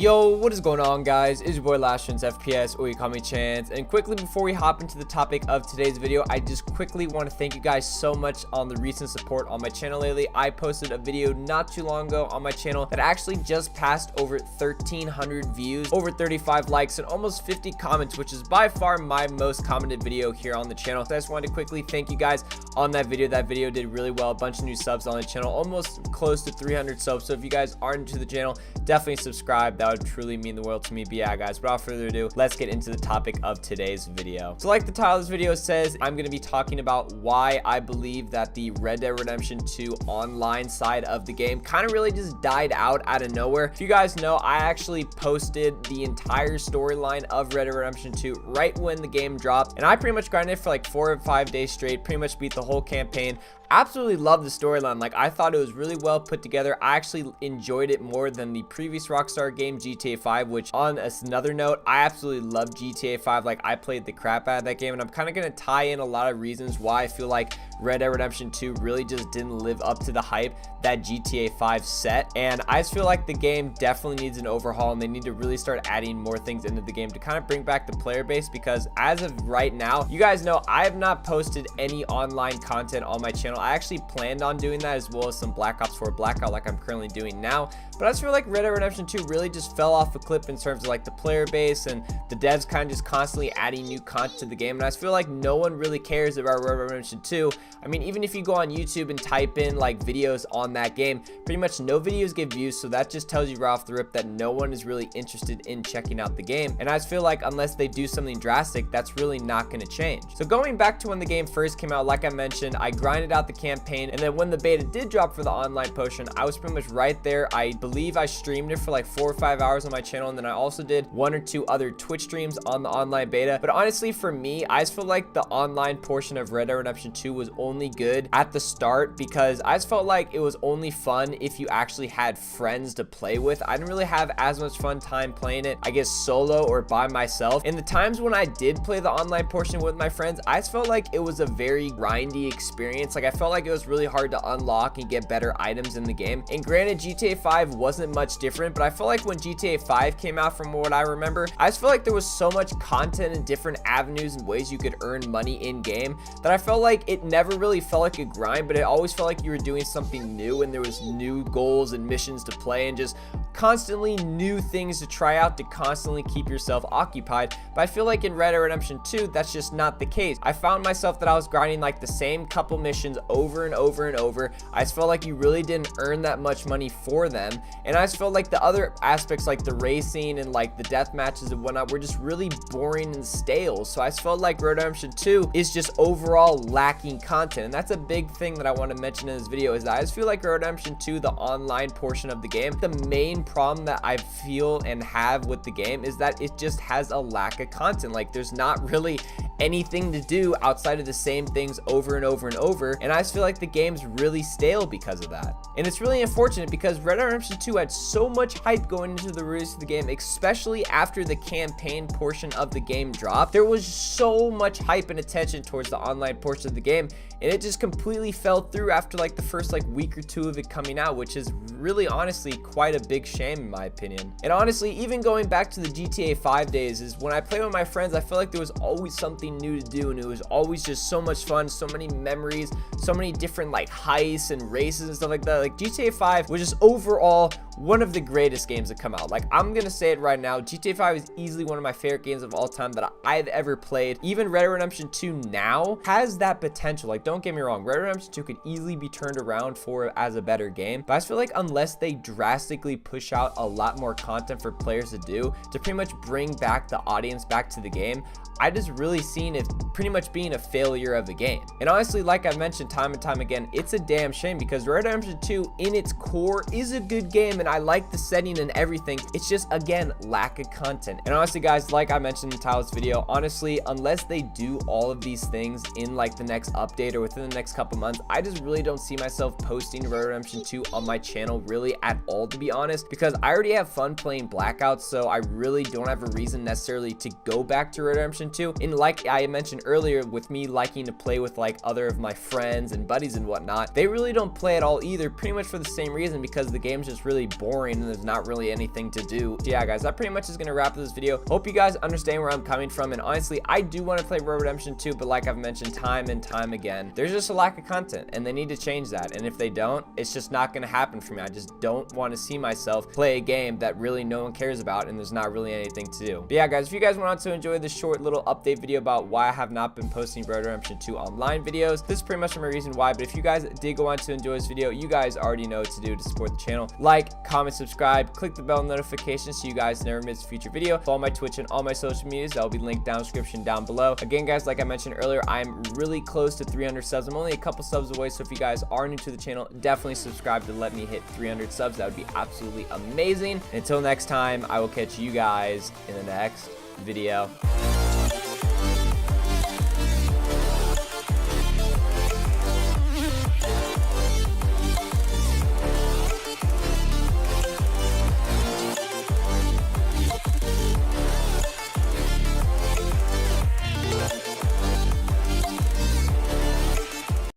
Yo, what is going on, guys? It's your boy LastChanceFPS, or you call me Chance. And quickly before we hop into the topic of today's video, I just quickly want to thank you guys so much on the recent support on my channel lately. I posted a video not too long ago on my channel that actually just passed over 1,300 views, over 35 likes, and almost 50 comments, which is by far my most commented video here on the channel. So I just wanted to quickly thank you guys on that video. That video did really well. A bunch of new subs on the channel, almost close to 300 subs. So if you guys are new to the channel, definitely subscribe. That would truly mean the world to me. But yeah, guys, without further ado, let's get into the topic of today's video. So like the title of this video says, I'm going to be talking about why I believe that the Red Dead Redemption 2 online side of the game kind of really just died out of nowhere. If you guys know, I actually posted the entire storyline of Red Dead Redemption 2 right when the game dropped, and I pretty much grinded it for like 4 or 5 days straight, pretty much beat the whole campaign. Absolutely love the storyline. Like, I thought it was really well put together. I actually enjoyed it more than the previous Rockstar game, GTA 5, which on another note, I absolutely love GTA 5. Like, I played the crap out of that game, and I'm kind of going to tie in a lot of reasons why I feel like Red Dead Redemption 2 really just didn't live up to the hype that GTA 5 set. And I just feel like the game definitely needs an overhaul, and they need to really start adding more things into the game to kind of bring back the player base, because as of right now, you guys know I have not posted any online content on my channel. I actually planned on doing that, as well as some Black Ops 4 Blackout like I'm currently doing now. But I just feel like Red Dead Redemption 2 really just fell off a cliff in terms of like the player base, and the devs kind of just constantly adding new content to the game. And I just feel like no one really cares about Red Dead Redemption 2. I mean, even if you go on YouTube and type in like videos on that game, pretty much no videos get views. So that just tells you right off the rip that no one is really interested in checking out the game. And I just feel like unless they do something drastic, that's really not going to change. So going back to when the game first came out, like I mentioned, I grinded out the campaign, and then when the beta did drop for the online portion, I was pretty much right there. I believe I streamed it for like 4 or 5 hours on my channel, and then I also did 1 or 2 other Twitch streams on the online beta. But honestly, for me, I just feel like the online portion of Red Dead Redemption 2 was only good at the start, because I just felt like it was only fun if you actually had friends to play with. I didn't really have as much fun time playing it, I guess, solo or by myself. And the times when I did play the online portion with my friends, I just felt like it was a very grindy experience. Like, I felt like it was really hard to unlock and get better items in the game. And granted, GTA 5 wasn't much different, but I felt like when GTA 5 came out, from what I remember, I just felt like there was so much content and different avenues and ways you could earn money in game that I felt like it never really felt like a grind, but it always felt like you were doing something new, and there was new goals and missions to play, and just constantly new things to try out to constantly keep yourself occupied. But I feel like in Red Dead Redemption 2, that's just not the case. I found myself that I was grinding like the same couple missions over and over and over. I just felt like you really didn't earn that much money for them, and I just felt like the other aspects, like the racing and like the death matches and whatnot, were just really boring and stale. So I just felt like Red Dead Redemption 2 is just overall lacking content, and that's a big thing that I want to mention in this video, is that I just feel like Red Dead Redemption 2, the online portion of the game, the main problem that I feel and have with the game is that it just has a lack of content. Like, there's not really anything to do outside of the same things over and over and over, and I just feel like the game's really stale because of that. And it's really unfortunate, because Red Dead Redemption 2 had so much hype going into the release of the game, especially after the campaign portion of the game dropped. There was so much hype and attention towards the online portion of the game, and it just completely fell through after like the first like week or 2 of it coming out, which is really honestly quite a big shame in my opinion. And honestly, even going back to the GTA 5 days, is when I played with my friends, I felt like there was always something new to do, and it was always just so much fun, so many memories, so many different like heists and races and stuff like that. Like, GTA 5 was just overall one of the greatest games that come out. Like, I'm gonna say it right now, GTA 5 is easily one of my favorite games of all time that I've ever played. Even Red Dead Redemption 2 now has that potential. Like, don't get me wrong, Red Dead Redemption 2 could easily be turned around for as a better game, but I just feel like unless they drastically push out a lot more content for players to do to pretty much bring back the audience back to the game, I just really seen it pretty much being a failure of a game. And honestly, like I've mentioned time and time again, it's a damn shame, because Red Dead Redemption 2 in its core is a good game, and I like the setting and everything. It's just, again, lack of content. And honestly, guys, like I mentioned in the title of this video, honestly, unless they do all of these things in like the next update or within the next couple months, I just really don't see myself posting Red Dead Redemption 2 on my channel really at all, to be honest, because I already have fun playing Blackout, so I really don't have a reason necessarily to go back to Red Dead Redemption 2. And like I mentioned earlier, with me liking to play with like other of my friends and buddies and whatnot, they really don't play at all either, pretty much for the same reason, because the game's just really boring and there's not really anything to do. So yeah, guys, that pretty much is gonna wrap this video. Hope you guys understand where I'm coming from, and honestly, I do want to play Red Dead Redemption 2, but like I've mentioned time and time again, there's just a lack of content, and they need to change that. And if they don't, it's just not gonna happen for me. I just don't want to see myself play a game that really no one cares about and there's not really anything to do. But yeah, guys, if you guys want to enjoy this short little update video about why I have not been posting Red Dead Redemption 2 online videos, this is pretty much my reason why. But if you guys did go on to enjoy this video, you guys already know what to do to support the channel. Like, comment, subscribe, click the bell notification so you guys never miss a future video. Follow my Twitch and all my social medias. That will be linked down in the description down below. Again, guys, like I mentioned earlier, I'm really close to 300 subs. I'm only a couple subs away, so if you guys are new to the channel, definitely subscribe to let me hit 300 subs. That would be absolutely amazing. Until next time, I will catch you guys in the next video.